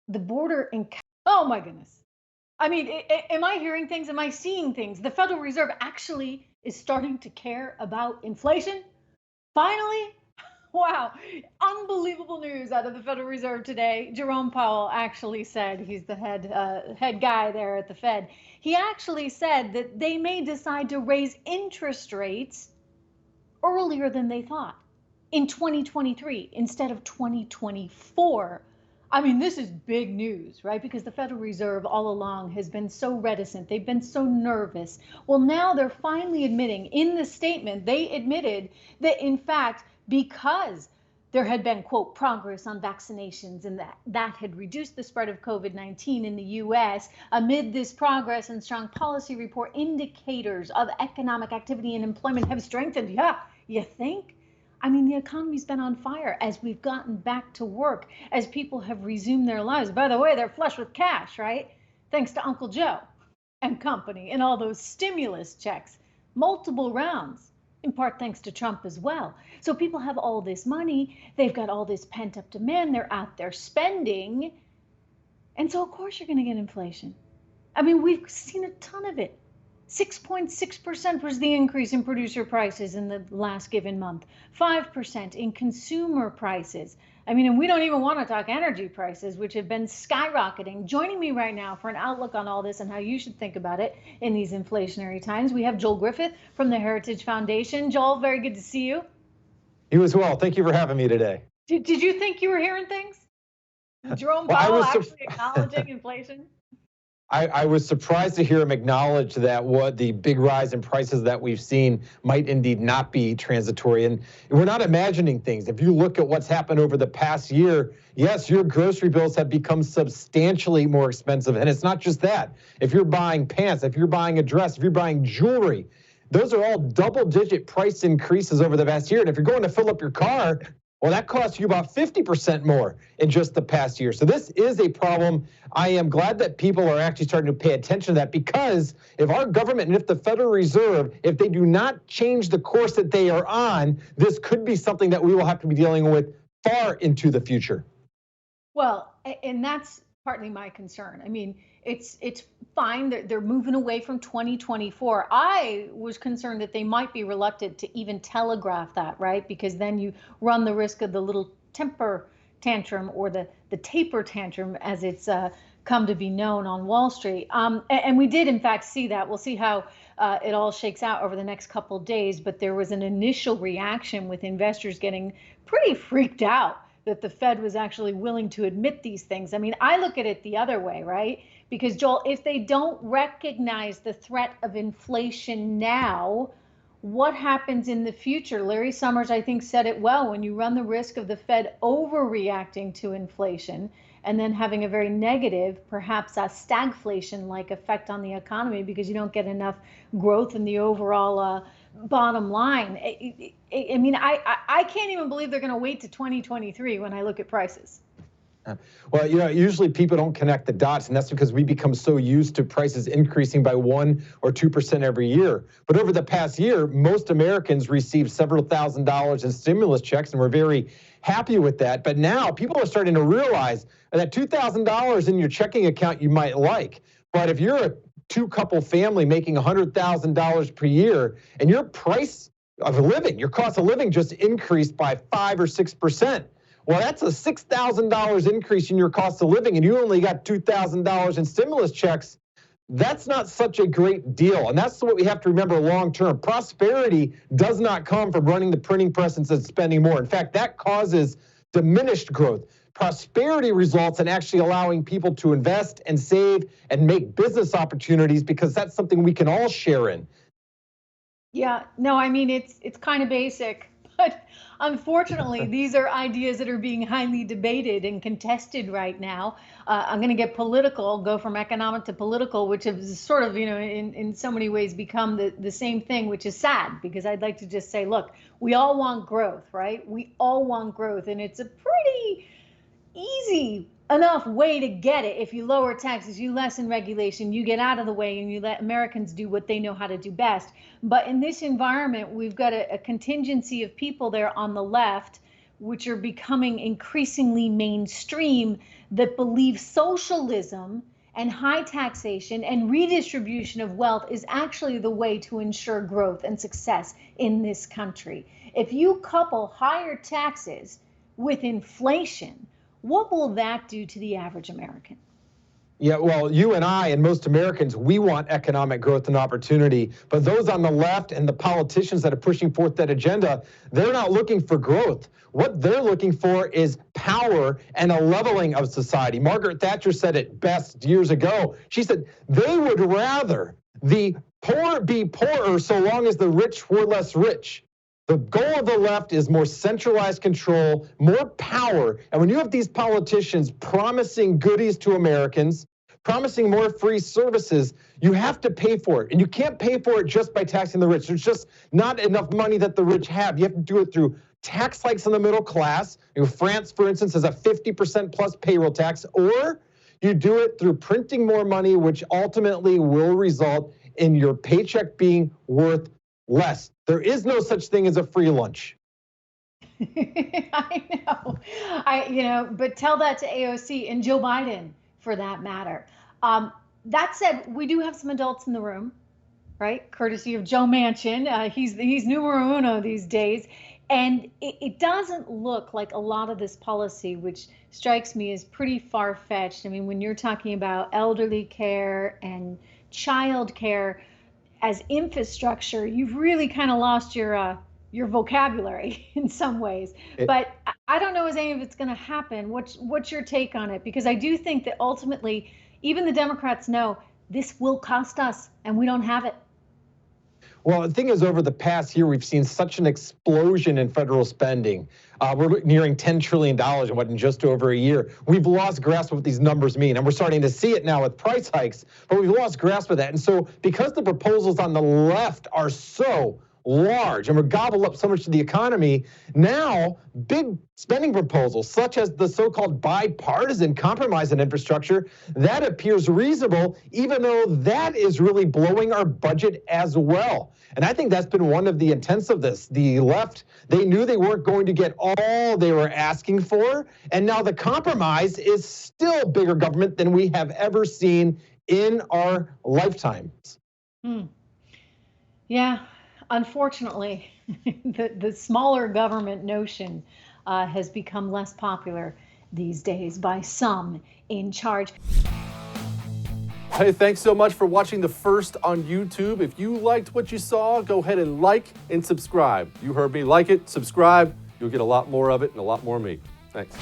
The border in, oh my goodness. I mean, am I hearing things? Am I seeing things? The Federal Reserve actually is starting to care about inflation. Finally, wow, unbelievable news out of the Federal Reserve today. Jerome Powell actually said, he's the head guy there at the Fed. He actually said that they may decide to raise interest rates earlier than they thought in 2023 instead of 2024. I mean, this is big news, right? Because the Federal Reserve all along has been so reticent. They've been so nervous. Well, now they're finally admitting in the statement, they admitted that, in fact, because there had been, quote, progress on vaccinations and that had reduced the spread of COVID-19 in the US, amid this progress and strong policy report, indicators of economic activity and employment have strengthened. Yeah, you think? I mean, the economy's been on fire as we've gotten back to work, as people have resumed their lives. By the way, they're flush with cash, right? Thanks to Uncle Joe and company and all those stimulus checks, multiple rounds, in part thanks to Trump as well. So people have all this money, they've got all this pent up demand, they're out there spending. And so, of course, you're going to get inflation. I mean, we've seen a ton of it. 6.6% was the increase in producer prices in the last given month, 5% in consumer prices. I mean, and we don't even want to talk energy prices, which have been skyrocketing. Joining me right now for an outlook on all this and how you should think about it in these inflationary times, we have Joel Griffith from the Heritage Foundation. Joel, very good to see you. You as well. Thank you for having me today. Did you think you were hearing things? Jerome Powell actually acknowledging inflation? I was surprised to hear him acknowledge that what the big rise in prices that we've seen might indeed not be transitory. And we're not imagining things. If you look at what's happened over the past year, yes, your grocery bills have become substantially more expensive. And it's not just that. If you're buying pants, if you're buying a dress, if you're buying jewelry, those are all double-digit price increases over the past year. And if you're going to fill up your car, well, that costs you about 50% more in just the past year. So this is a problem. I am glad that people are actually starting to pay attention to that, because if our government and if the Federal Reserve, if they do not change the course that they are on, this could be something that we will have to be dealing with far into the future. Well, and that's partly my concern. I mean, it's fine that they're moving away from 2024. I was concerned that they might be reluctant to even telegraph that, right? Because then you run the risk of the little temper tantrum, or the taper tantrum, as it's come to be known on Wall Street. And we did, in fact, see that. We'll see how it all shakes out over the next couple of days. But there was an initial reaction with investors getting pretty freaked out that the Fed was actually willing to admit these things. I mean, I look at it the other way, right? Because, Joel, if they don't recognize the threat of inflation now, what happens in the future? Larry Summers, I think, said it well. When you run the risk of the Fed overreacting to inflation and then having a very negative, perhaps a stagflation-like effect on the economy because you don't get enough growth in the overall bottom line. I mean, I can't even believe they're going to wait to 2023 when I look at prices. Well, usually people don't connect the dots, and that's because we become so used to prices increasing by 1 or 2% every year. But over the past year, most Americans received several $1,000s in stimulus checks, and we're very happy with that. But now people are starting to realize that $2,000 in your checking account you might like. But if you're a two-couple family making $100,000 per year, and your price of living, your cost of living just increased by 5 or 6%, well, that's a $6,000 increase in your cost of living, and you only got $2,000 in stimulus checks. That's not such a great deal. And that's what we have to remember long term. Prosperity does not come from running the printing press and spending more. In fact, that causes diminished growth. Prosperity results in actually allowing people to invest and save and make business opportunities, because that's something we can all share in. Yeah, no, I mean, it's kind of basic. But unfortunately, these are ideas that are being highly debated and contested right now. I'm going to get political, go from economic to political, which has sort of, in so many ways become the same thing, which is sad, because I'd like to just say, look, we all want growth, right? We all want growth, and it's a pretty easy enough way to get it. If you lower taxes, you lessen regulation, you get out of the way, and you let Americans do what they know how to do best. But in this environment, we've got a contingency of people there on the left which are becoming increasingly mainstream, that believe socialism and high taxation and redistribution of wealth is actually the way to ensure growth and success in this country. If you couple higher taxes with inflation, what will that do to the average American? Yeah, well, you and I and most Americans, we want economic growth and opportunity. But those on the left and the politicians that are pushing forth that agenda, they're not looking for growth. What they're looking for is power and a leveling of society. Margaret Thatcher said it best years ago. She said they would rather the poor be poorer so long as the rich were less rich. The goal of the left is more centralized control, more power. And when you have these politicians promising goodies to Americans, promising more free services, you have to pay for it. And you can't pay for it just by taxing the rich. There's just not enough money that the rich have. You have to do it through tax hikes on the middle class. France, for instance, has a 50% plus payroll tax, or you do it through printing more money, which ultimately will result in your paycheck being worth less. There is no such thing as a free lunch. I know, but tell that to AOC and Joe Biden for that matter. That said, we do have some adults in the room, right? Courtesy of Joe Manchin. He's numero uno these days. And it doesn't look like a lot of this policy, which strikes me as pretty far-fetched. I mean, when you're talking about elderly care and child care as infrastructure, you've really kind of lost your vocabulary in some ways. But I don't know if any of it's going to happen. What's your take on it? Because I do think that ultimately, even the Democrats know this will cost us, and we don't have it. Well, the thing is, over the past year, we've seen such an explosion in federal spending. We're nearing $10 trillion in just over a year. We've lost grasp of what these numbers mean, and we're starting to see it now with price hikes, but we've lost grasp of that. And so because the proposals on the left are so large and we're gobble up so much of the economy, now big spending proposals such as the so-called bipartisan compromise on infrastructure, that appears reasonable, even though that is really blowing our budget as well. And I think that's been one of the intents of this. The left, they knew they weren't going to get all they were asking for, and now the compromise is still bigger government than we have ever seen in our lifetimes. Yeah. Unfortunately, the smaller government notion has become less popular these days by some in charge. Hey, thanks so much for watching The First on YouTube. If you liked what you saw, go ahead and like and subscribe. You heard me. Like it, subscribe. You'll get a lot more of it and a lot more of me. Thanks.